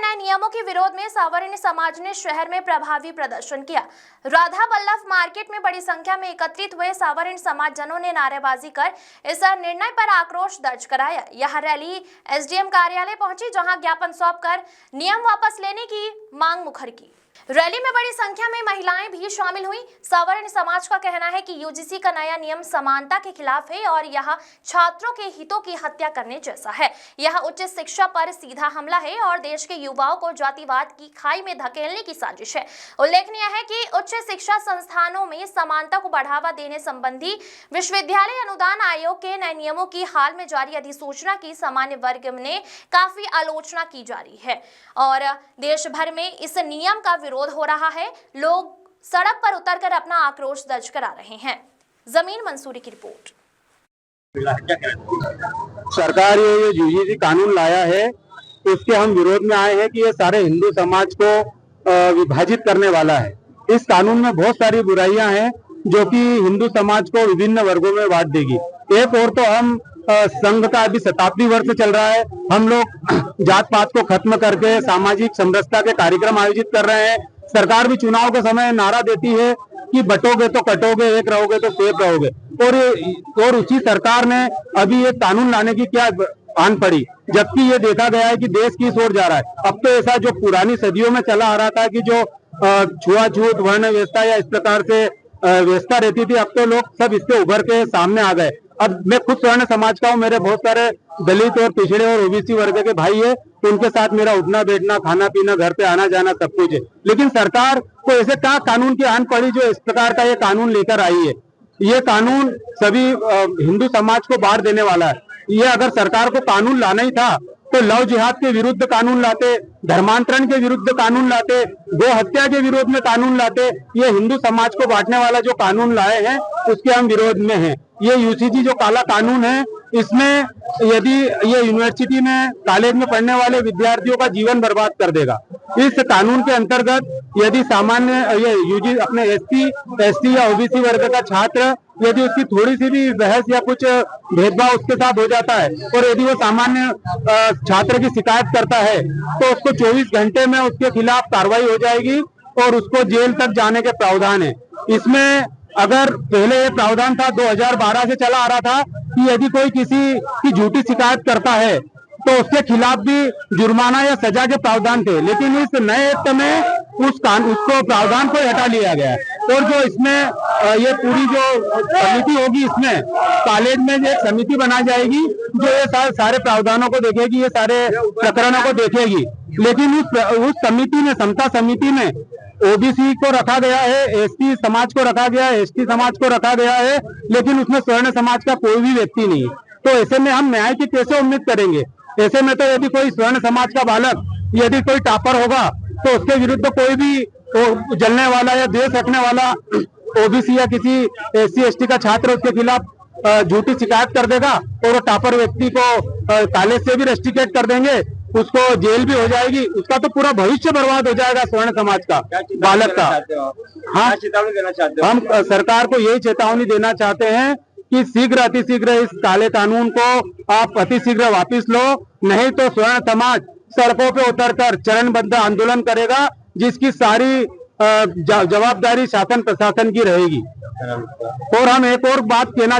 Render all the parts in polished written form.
नए नियमों के विरोध में सावरणी समाज ने शहर में प्रभावी प्रदर्शन किया। राधा वल्लभ मार्केट में बड़ी संख्या में एकत्रित हुए सावरणी समाज जनों ने नारेबाजी कर इस निर्णय पर आक्रोश दर्ज कराया। यह रैली एसडीएम कार्यालय पहुंची, जहां ज्ञापन सौंपकर नियम वापस लेने की मांग मुखर की। रैली में बड़ी संख्या में महिलाएं भी शामिल हुई। सावरणी समाज का कहना है कि यूजीसी का नया नियम समानता के खिलाफ है और यह छात्रों के हितों की हत्या करने जैसा है। यह उच्च शिक्षा पर सीधा हमला है और देश के युवाओं को जातिवाद की खाई में धकेलने की साजिश है। उल्लेखनीय है कि उच्च शिक्षा संस्थानों में समानता को बढ़ावा देने संबंधी विश्वविद्यालय अनुदान आयोग के नए नियमों की हाल में जारी अधिसूचना की सामान्य वर्ग ने काफी आलोचना की जा रही है और देश भर में इस नियम का विरोध हो रहा है। लोग सड़क पर उतरकर अपना आक्रोश दर्ज करा रहे हैं। जमीन मंसूरी की रिपोर्ट। सरकार ये यूजीसी कानून लाया है, उसके हम विरोध में आए हैं कि ये सारे हिंदू समाज को विभाजित करने वाला है। इस कानून में बहुत सारी बुराइयां हैं जो कि हिंदू समाज को विभिन्न वर्गों में बांट देगी। एक और तो हम संघ का अभी 70वीं वर्ष चल रहा है, हम लोग जात पात को खत्म करके सामाजिक समरसता के कार्यक्रम आयोजित कर रहे हैं। सरकार भी चुनाव के समय नारा देती है कि बटोगे तो कटोगे, एक रहोगे तो सेफ रहोगे, और उसी सरकार ने अभी ये कानून लाने की क्या आन पड़ी, जबकि ये देखा गया है कि देश किस ओर जा रहा है। अब तो ऐसा जो पुरानी सदियों में चला आ रहा था कि जो छुआछूत, वर्ण व्यवस्था या इस प्रकार से व्यवस्था रहती थी, अब तो लोग सब इससे उभर के सामने आ गए। अब मैं खुद स्वर्ण समाज का हूँ, मेरे बहुत सारे दलित और पिछड़े और ओबीसी वर्ग के भाई है, तो उनके साथ मेरा उठना बैठना, खाना पीना, घर पे आना जाना सब कुछ है। लेकिन सरकार को ऐसे क्या कानून की आन पड़ी जो इस प्रकार का ये कानून लेकर आई है। ये कानून सभी हिंदू समाज को बांट देने वाला है। ये अगर सरकार को कानून लाना ही था तो लव जिहाद के विरुद्ध कानून लाते, धर्मांतरण के विरुद्ध कानून लाते, गो हत्या के विरोध में कानून लाते। ये हिंदू समाज को बांटने वाला जो कानून लाए हैं उसके हम विरोध में हैं। ये यूजीसी जो काला कानून है, इसमें यदि ये यूनिवर्सिटी में, कॉलेज में पढ़ने वाले विद्यार्थियों का जीवन बर्बाद कर देगा। इस कानून के अंतर्गत यदि सामान्य ये यूजी अपने एसटी या ओबीसी वर्ग का छात्र, यदि उसकी थोड़ी सी भी बहस या कुछ भेदभाव उसके साथ हो जाता है और यदि वो सामान्य छात्र की शिकायत करता है तो उसको 24 घंटे में उसके खिलाफ कार्रवाई हो जाएगी और उसको जेल तक जाने के प्रावधान है। इसमें अगर पहले ये प्रावधान था, 2012 से चला आ रहा था कि यदि कोई किसी की झूठी शिकायत करता है तो उसके खिलाफ भी जुर्माना या सजा के प्रावधान थे, लेकिन इस नए एक्ट में उसको प्रावधान को हटा लिया गया है। और जो इसमें ये पूरी जो समिति होगी, इसमें कॉलेज में एक समिति बनाई जाएगी जो ये सारे प्रावधानों को देखेगी, ये सारे प्रकरणों को देखेगी। लेकिन उस समिति में, समता समिति में ओबीसी को रखा गया है, एसटी समाज को रखा गया है, एसटी समाज को रखा गया है, लेकिन उसमें स्वर्ण समाज का कोई भी व्यक्ति नहीं। तो ऐसे में हम न्याय की कैसे उम्मीद करेंगे? ऐसे में तो यदि कोई स्वर्ण समाज का बालक यदि कोई टॉपर होगा तो उसके विरुद्ध कोई भी जलने वाला या देश रखने वाला ओबीसी या किसी एससी एसटी का छात्र उसके खिलाफ झूठी शिकायत कर देगा और वो टॉपर व्यक्ति को कॉलेज से भी रेस्ट्रिकेट कर देंगे, उसको जेल भी हो जाएगी, उसका तो पूरा भविष्य बर्बाद हो जाएगा स्वर्ण समाज का बालक का। हाँ, चेतावनी देना चाहते हो? हम सरकार को यही चेतावनी देना चाहते हैं कि शीघ्र अतिशीघ्र इस काले कानून को आप अतिशीघ्र वापिस लो, नहीं तो स्वर्ण समाज सड़कों पे उतरकर चरणबद्ध आंदोलन करेगा, जिसकी सारी जवाबदारी शासन प्रशासन की रहेगी। और हम एक और बात कहना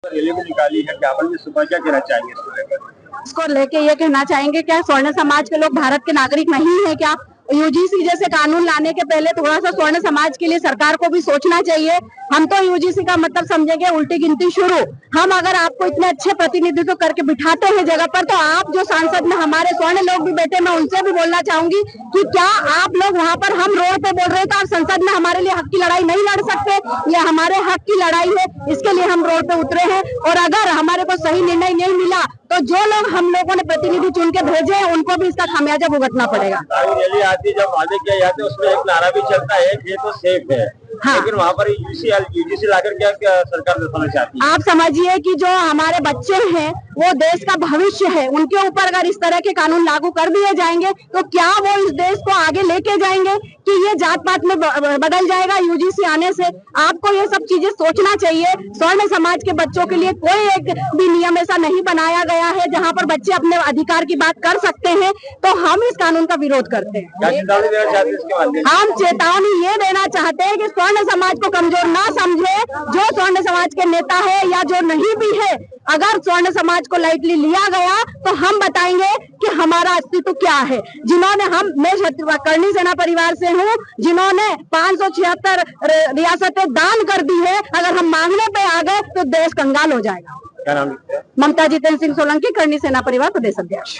निकाली है, ज्ञापन में सुबह क्या कहना चाहेंगे? इसको लेके ये कहना चाहेंगे, क्या स्वर्ण समाज के लोग भारत के नागरिक नहीं है क्या? यूजीसी जैसे कानून लाने के पहले थोड़ा सा स्वर्ण समाज के लिए सरकार को भी सोचना चाहिए। हम तो यूजीसी का मतलब समझेंगे उल्टी गिनती शुरू। हम अगर आपको इतने अच्छे प्रतिनिधित्व करके बिठाते हैं जगह पर, तो आप जो सांसद में हमारे स्वर्ण लोग भी बैठे, मैं उनसे भी बोलना चाहूंगी कि क्या आप लोग वहाँ पर, हम रोड पे बोल रहे हैं तो आप संसद में हमारे लिए हक की लड़ाई नहीं लड़ सकते? ये हमारे हक की लड़ाई है, इसके लिए हम रोड पे उतरे हैं। और अगर हमारे को सही निर्णय नहीं मिला तो जो लोग हम लोगों ने प्रतिनिधि चुन के भेजे हैं उनको भी इसका खामियाजा भुगतना पड़ेगा। रैली आती जब वादे किया जाते उसमें एक नारा भी चलता है, ये तो सेफ है। हाँ। लेकिन वहाँ पर यूजीसी लाकर क्या सरकार दर्शाना चाहती है? आप समझिए कि जो हमारे बच्चे हैं वो देश का भविष्य है, उनके ऊपर अगर इस तरह के कानून लागू कर दिए जाएंगे तो क्या वो इस देश को आगे लेके जाएंगे कि ये जात पात में बदल जाएगा यूजीसी आने से? आपको ये सब चीजें सोचना चाहिए। स्वर्ण समाज के बच्चों के लिए कोई एक भी नियम ऐसा नहीं बनाया गया है जहां पर बच्चे अपने अधिकार की बात कर सकते हैं, तो हम इस कानून का विरोध करते हैं। हम चेतावनी ये देना चाहते हैं कि स्वर्ण समाज को कमजोर ना समझे। जो स्वर्ण समाज के नेता है या जो नहीं भी है, अगर स्वर्ण समाज को लाइटली लिया गया तो हम बताएंगे कि हमारा अस्तित्व क्या है। मैं करणी सेना परिवार से हूँ, जिन्होंने 576 रियासतें दान कर दी है। अगर हम मांगने पे आ गए तो देश कंगाल हो जाएगा। क्या नाम लिखते हैं? ममता जितेंद्र सिंह सोलंकी, करणी सेना परिवार प्रदेश अध्यक्ष।